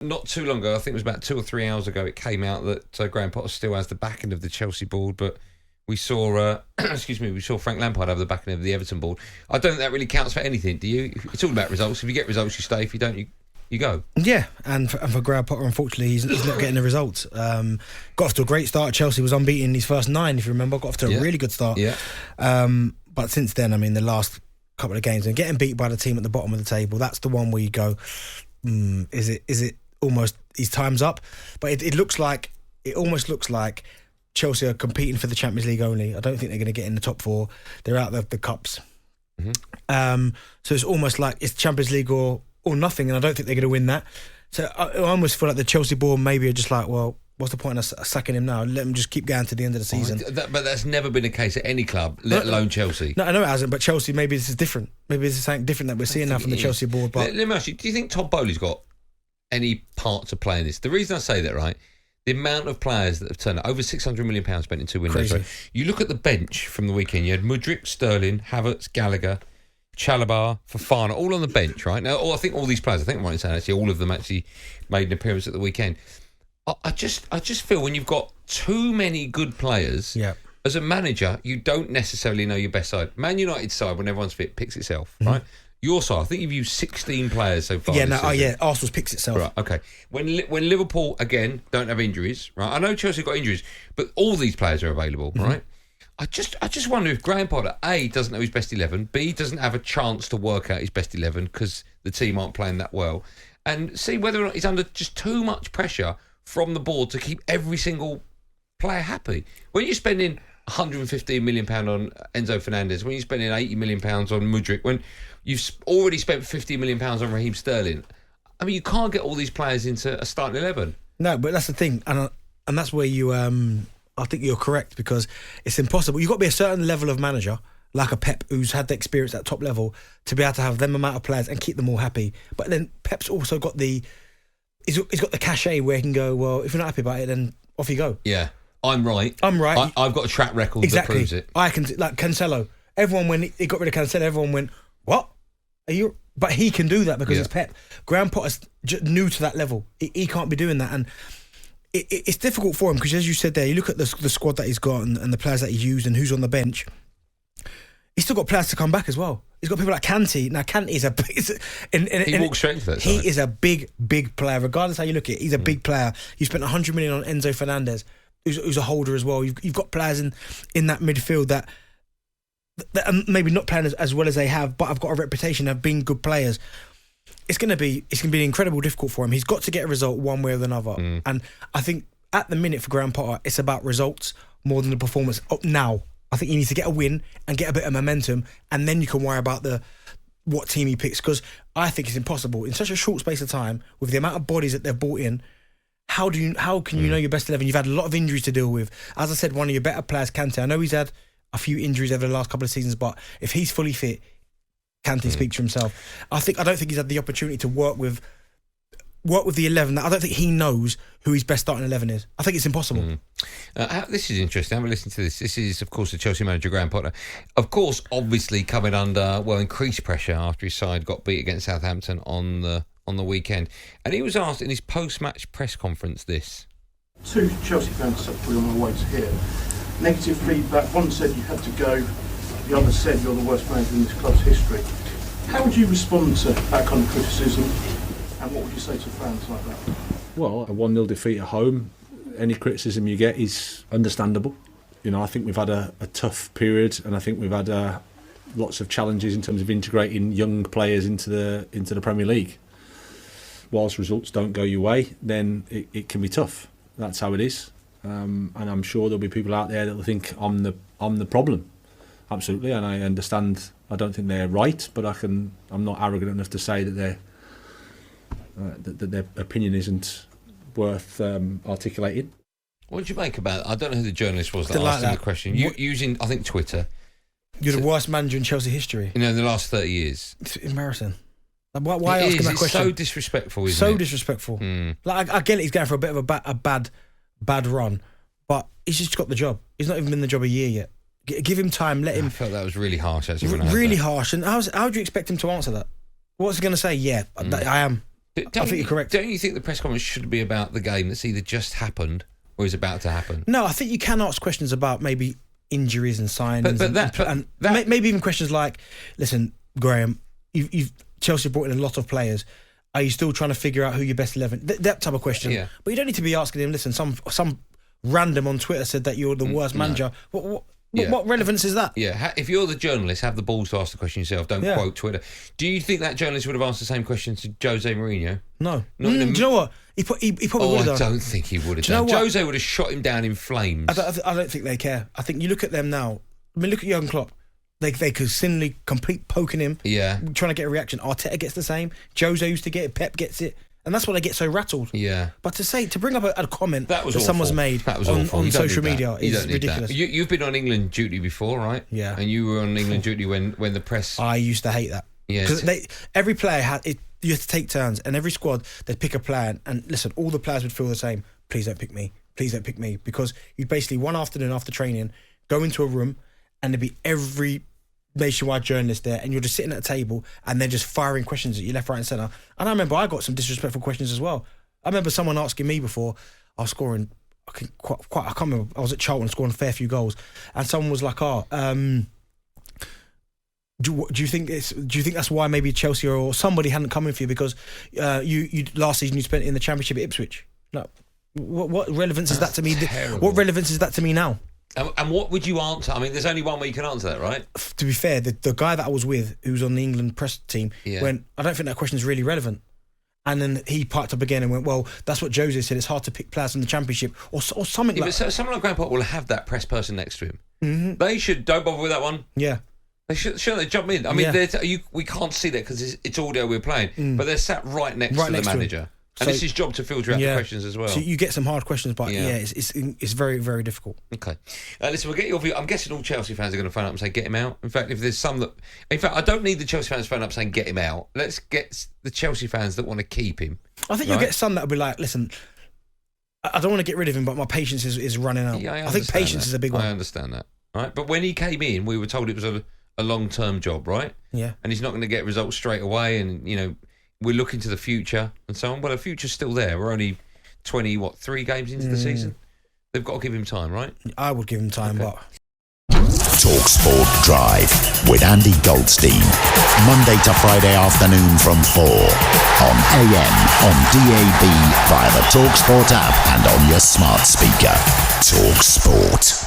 not too long ago, I think it was about 2 or 3 hours ago, it came out that Graham Potter still has the backing of the Chelsea board, but we saw, we saw Frank Lampard have the backing of the Everton board. I don't think that really counts for anything, do you? It's all about results. If you get results, you stay. If you don't, you go. Yeah, and for Graham Potter, unfortunately, he's not getting the results. Got off to a great start. Chelsea was unbeaten in his first 9, if you remember. Got off to a really good start. Yeah. But since then, I mean, the last couple of games and getting beat by the team at the bottom of the table, that's the one where you go, is it almost his time's up? But it almost looks like Chelsea are competing for the Champions League only. I don't think they're going to get in the top 4. They're out of the cups. Mm-hmm. So it's almost like it's Champions League or nothing, and I don't think they're going to win that. So I almost feel like the Chelsea board maybe are just like, well, what's the point of sacking him now? Let him just keep going to the end of the season. But that's never been the case at any club, let alone Chelsea. No, I know it hasn't, but Chelsea, maybe this is different. Maybe this is something different that we're seeing now from the Chelsea board. But let me ask you, do you think Todd Bowley's got any part to play in this? The reason I say that, right, the amount of players that have turned up, over £600 million spent in 2 windows. Right? You look at the bench from the weekend, you had Mudryk, Sterling, Havertz, Gallagher, Chalobah, Fofana, all on the bench, right? Now, I think all these players, I think I'm right in saying actually all of them actually made an appearance at the weekend. I just feel when you've got too many good players, as a manager, you don't necessarily know your best side. Man United's side, when everyone's fit, picks itself, right? Your side, I think you've used 16 players so far. Arsenal's picks itself. Right, okay. When Liverpool, again, don't have injuries, right? I know Chelsea got injuries, but all these players are available, right? I just wonder if Graham Potter, A, doesn't know his best 11, B, doesn't have a chance to work out his best 11 because the team aren't playing that well, and C, whether or not he's under just too much pressure from the board to keep every single player happy. When you're spending £115 million on Enzo Fernandez, when you're spending £80 million on Mudryk, when you've already spent £50 million on Raheem Sterling, I mean, you can't get all these players into a starting 11. No, but that's the thing, and that's where you... I think you're correct, because it's impossible. You've got to be a certain level of manager, like a Pep, who's had the experience at top level, to be able to have them amount of players and keep them all happy. But then Pep's also got he's got the cachet where he can go, well, if you're not happy about it, then off you go. Yeah, I'm right. I've got a track record that proves it. I can, like Cancelo. Everyone, when he got rid of Cancelo, everyone went, what? Are you? But he can do that because it's Pep. Graham Potter's new to that level. He can't be doing that, and it's difficult for him because, as you said there, you look at the squad that he's got and the players that he's used and who's on the bench. He's still got players to come back as well. He's got people like Kanté. Now, Kanté is he walks straight into that. He is a big player. Regardless how you look at it, he's a big player. You spent $100 million on Enzo Fernandez, who's a holder as well. You've got players in that midfield that are maybe not playing as well as they have, but have got a reputation of being good players. It's going to be incredibly difficult for him. He's got to get a result one way or another. And I think at the minute for Graham Potter, it's about results more than the performance. Now, I think he needs to get a win and get a bit of momentum, and then you can worry about what team he picks, because I think it's impossible in such a short space of time with the amount of bodies that they've brought in. How can you know your best 11? You've had a lot of injuries to deal with. As I said, one of your better players, Kanté. I know he's had a few injuries over the last couple of seasons, but if he's fully fit, Kanté speaks for himself. I don't think he's had the opportunity to work with the 11. I don't think he knows who his best starting 11 is. I think it's impossible. This is interesting. Have a listen to this. This is, of course, the Chelsea manager, Graham Potter. Of course, obviously coming under increased pressure after his side got beat against Southampton on the weekend. And he was asked in his post-match press conference this. 2 Chelsea fans were on their way to here. Negative feedback. One said you had to go. The other said you're the worst manager in this club's history. How would you respond to that kind of criticism, and what would you say to fans like that? Well, a 1-0 defeat at home, any criticism you get is understandable. You know, I think we've had a tough period, and I think we've had lots of challenges in terms of integrating young players into the Premier League. Whilst results don't go your way, then it can be tough. That's how it is, and I'm sure there'll be people out there that will think I'm the problem. Absolutely, and I understand. I don't think they're right, but I'm not arrogant enough to say that their opinion isn't worth articulating. What did you make about it? I don't know who the journalist was that asked him the question. Using, I think, Twitter. You're the worst manager in Chelsea history. In the last 30 years. It's embarrassing. Why ask him that question? It's so disrespectful, isn't it? So disrespectful. Like I get it, he's going for a bit of a bad run, but he's just got the job. He's not even been in the job a year yet. Give him time, let him... I felt that was really harsh, actually. Really harsh. And how do you expect him to answer that? What's he going to say? Yeah, I am. I think you're correct. Don't you think the press conference should be about the game that's either just happened or is about to happen? No, I think you can ask questions about maybe injuries and signings, and maybe even questions like, "Listen, Graeme, you've Chelsea brought in a lot of players. Are you still trying to figure out who your best 11?" That type of question. Yeah. But you don't need to be asking him. Listen, some random on Twitter said that you're the worst manager. What relevance is that? Yeah, if you're the journalist, have the balls to ask the question yourself. Don't quote Twitter. Do you think that journalist would have asked the same question to Jose Mourinho? No. Do you know what? He probably would have done. I don't think he would have done. Jose would have shot him down in flames. I don't think they care. I think you look at them now. I mean, look at Jurgen Klopp. They consistently complete poking him. Yeah. Trying to get a reaction. Arteta gets the same. Jose used to get it. Pep gets it. And that's why they get so rattled. Yeah. But to bring up a comment that someone's made on social media is ridiculous. You've been on England duty before, right? Yeah. And you were on England duty when the press... I used to hate that. Yeah. Because every player had... You had to take turns, and every squad, they'd pick a player, and listen, all the players would feel the same. Please don't pick me. Please don't pick me. Because you'd basically, one afternoon after training, go into a room, and there'd be every nationwide journalist there, and you're just sitting at a table, and they're just firing questions at you left, right, and centre. And I remember I got some disrespectful questions as well. I remember someone asking me before I was scoring, I can't remember, I was at Charlton scoring a fair few goals, and someone was like, do you think that's why maybe Chelsea or somebody hadn't come in for you because you last season you spent in the Championship at Ipswich? No, what relevance is that to me? Terrible. What relevance is that to me now? And what would you answer? I mean, there's only one way you can answer that, right? To be fair, the guy that I was with, who's on the England press team, went, I don't think that question is really relevant. And then he piped up again and went, well, that's what Jose said. It's hard to pick players in the Championship or something like that. Someone like Graeme Potter will have that press person next to him. Mm-hmm. They should, don't bother with that one. Yeah. They shouldn't they jump in? I mean, we can't see that because it's audio we're playing, but they're sat right next to the manager. And it's his job to filter out the questions as well. So you get some hard questions, but it's very, very difficult. Okay. Listen, we'll get your view. I'm guessing all Chelsea fans are going to phone up and say, get him out. In fact, if there's some that... In fact, I don't need the Chelsea fans to phone up saying, get him out. Let's get the Chelsea fans that want to keep him. I think you'll get some that will be like, listen, I don't want to get rid of him, but my patience is running out. Yeah, I think patience is a big one. I understand that. Right? But when he came in, we were told it was a long-term job, right? Yeah. And he's not going to get results straight away, and, we're looking to the future and so on. Well, the future's still there. We're only 3 games into the season. They've got to give him time, right? I would give him time, but... talkSPORT Drive with Andy Goldstein. Monday to Friday afternoon from 4 on AM, on DAB, via the talkSPORT app and on your smart speaker. talkSPORT.